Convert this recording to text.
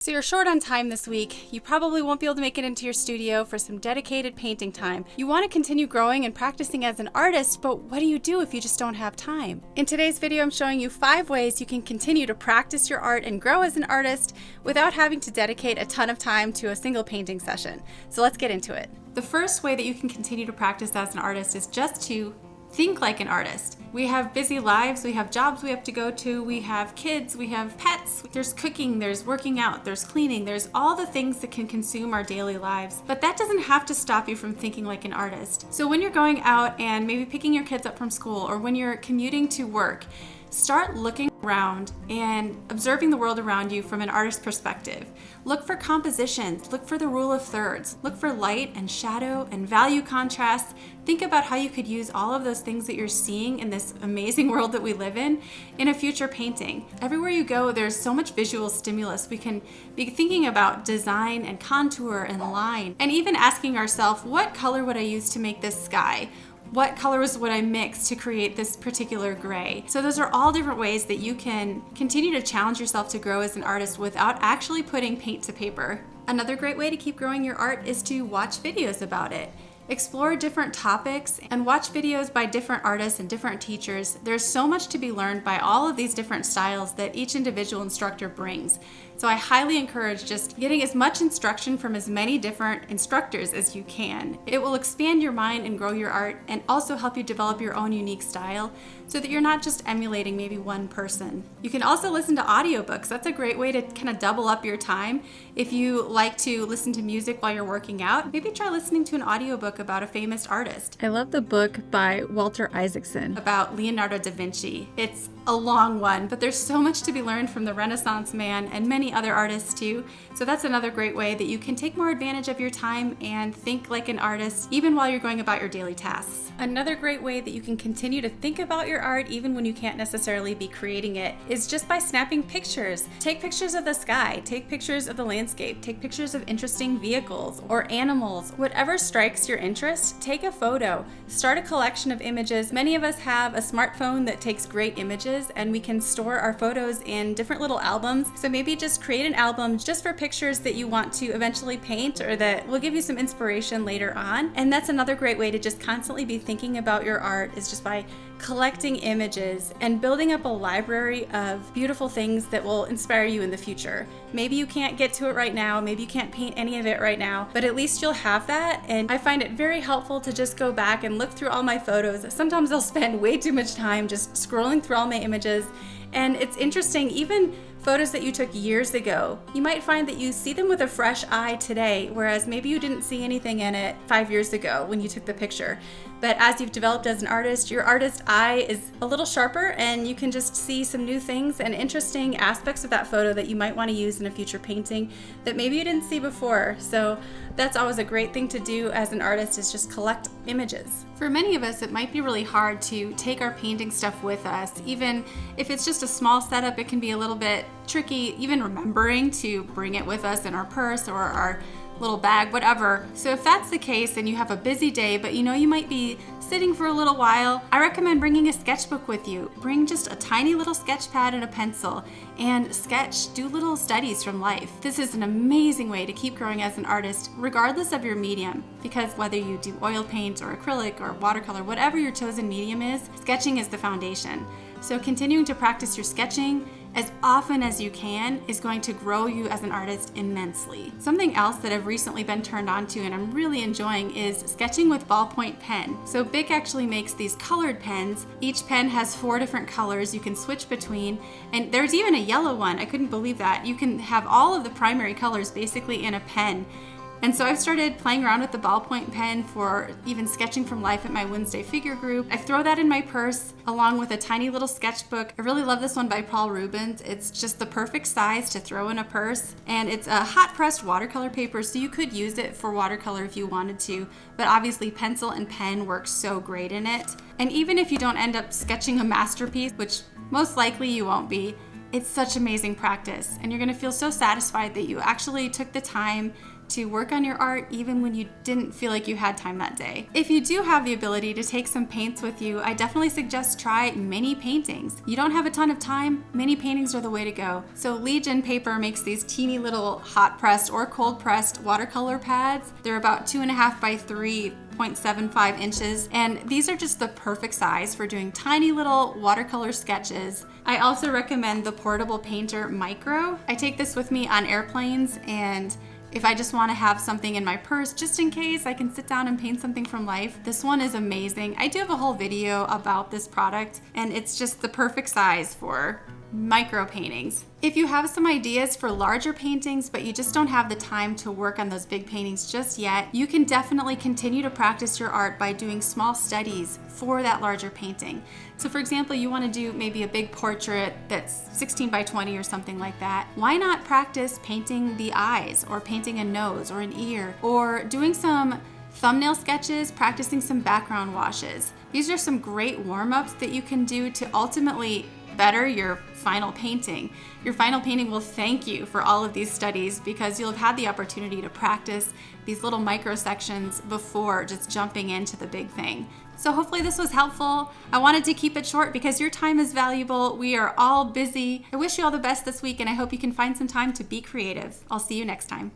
So you're short on time this week. You probably won't be able to make it into your studio for some dedicated painting time. You want to continue growing and practicing as an artist, but what do you do if you just don't have time? In today's video, I'm showing you 5 ways you can continue to practice your art and grow as an artist without having to dedicate a ton of time to a single painting session. So let's get into it. The first way that you can continue to practice as an artist is just to think like an artist. We have busy lives, we have jobs we have to go to, we have kids, we have pets, there's cooking, there's working out, there's cleaning, there's all the things that can consume our daily lives. But that doesn't have to stop you from thinking like an artist. So when you're going out and maybe picking your kids up from school, or when you're commuting to work, start looking around and observing the world around you from an artist's perspective. Look for compositions, look for the rule of thirds, look for light and shadow and value contrasts. Think about how you could use all of those things that you're seeing in this amazing world that we live in a future painting. Everywhere you go, there's so much visual stimulus. We can be thinking about design and contour and line, and even asking ourselves, what color would I use to make this sky? What colors would I mix to create this particular gray? So those are all different ways that you can continue to challenge yourself to grow as an artist without actually putting paint to paper. Another great way to keep growing your art is to watch videos about it. Explore different topics and watch videos by different artists and different teachers. There's so much to be learned by all of these different styles that each individual instructor brings. So I highly encourage just getting as much instruction from as many different instructors as you can. It will expand your mind and grow your art, and also help you develop your own unique style so that you're not just emulating maybe one person. You can also listen to audiobooks. That's a great way to kind of double up your time. If you like to listen to music while you're working out, maybe try listening to an audiobook about a famous artist. I love the book by Walter Isaacson about Leonardo da Vinci. It's a long one, but there's so much to be learned from the Renaissance man and many other artists too. So that's another great way that you can take more advantage of your time and think like an artist even while you're going about your daily tasks. Another great way that you can continue to think about your art even when you can't necessarily be creating it is just by snapping pictures. Take pictures of the sky, take pictures of the landscape, take pictures of interesting vehicles or animals. Whatever strikes your interest, take a photo. Start a collection of images. Many of us have a smartphone that takes great images, and we can store our photos in different little albums. So maybe just create an album just for pictures that you want to eventually paint or that will give you some inspiration later on. And that's another great way to just constantly be thinking about your art, is just by collecting images and building up a library of beautiful things that will inspire you in the future. Maybe you can't get to it right now, maybe you can't paint any of it right now, but at least you'll have that. And I find it very helpful to just go back and look through all my photos. Sometimes I'll spend way too much time just scrolling through all my images, and it's interesting, even photos that you took years ago, you might find that you see them with a fresh eye today, whereas maybe you didn't see anything in it 5 years ago when you took the picture. But as you've developed as an artist, your artist eye is a little sharper, and you can just see some new things and interesting aspects of that photo that you might want to use in a future painting that maybe you didn't see before. So that's always a great thing to do as an artist, is just collect images. For many of us, it might be really hard to take our painting stuff with us. Even if it's just a small setup, it can be a little bit tricky, even remembering to bring it with us in our purse or our little bag, whatever. So if that's the case and you have a busy day, but you know you might be sitting for a little while, I recommend bringing a sketchbook with you. Bring just a tiny little sketch pad and a pencil and sketch, do little studies from life. This is an amazing way to keep growing as an artist, regardless of your medium, because whether you do oil paint or acrylic or watercolor, whatever your chosen medium is, sketching is the foundation. So continuing to practice your sketching as often as you can is going to grow you as an artist immensely. Something else that I've recently been turned on to and I'm really enjoying is sketching with ballpoint pen. So Bic actually makes these colored pens. Each pen has 4 different colors you can switch between, and there's even a yellow one. I couldn't believe that. You can have all of the primary colors basically in a pen. And so I've started playing around with the ballpoint pen for even sketching from life at my Wednesday figure group. I throw that in my purse along with a tiny little sketchbook. I really love this one by Paul Rubens. It's just the perfect size to throw in a purse, and it's a hot pressed watercolor paper, so you could use it for watercolor if you wanted to, but obviously pencil and pen work so great in it. And even if you don't end up sketching a masterpiece, which most likely you won't be, it's such amazing practice, and you're gonna feel so satisfied that you actually took the time to work on your art even when you didn't feel like you had time that day. If you do have the ability to take some paints with you, I definitely suggest try mini paintings. You don't have a ton of time, mini paintings are the way to go. So Legion Paper makes these teeny little hot pressed or cold pressed watercolor pads. They're about 2.5 by 3.75 inches, and these are just the perfect size for doing tiny little watercolor sketches. I also recommend the Portable Painter Micro. I take this with me on airplanes, and if I just want to have something in my purse, just in case I can sit down and paint something from life, this one is amazing. I do have a whole video about this product, and it's just the perfect size for micro paintings. If you have some ideas for larger paintings, but you just don't have the time to work on those big paintings just yet, you can definitely continue to practice your art by doing small studies for that larger painting. So for example, you want to do maybe a big portrait that's 16 by 20 or something like that. Why not practice painting the eyes, or painting a nose or an ear, or doing some thumbnail sketches, practicing some background washes. These are some great warm-ups that you can do to ultimately better your final painting. Your final painting will thank you for all of these studies because you'll have had the opportunity to practice these little micro sections before just jumping into the big thing. So hopefully this was helpful. I wanted to keep it short because your time is valuable. We are all busy. I wish you all the best this week, and I hope you can find some time to be creative. I'll see you next time.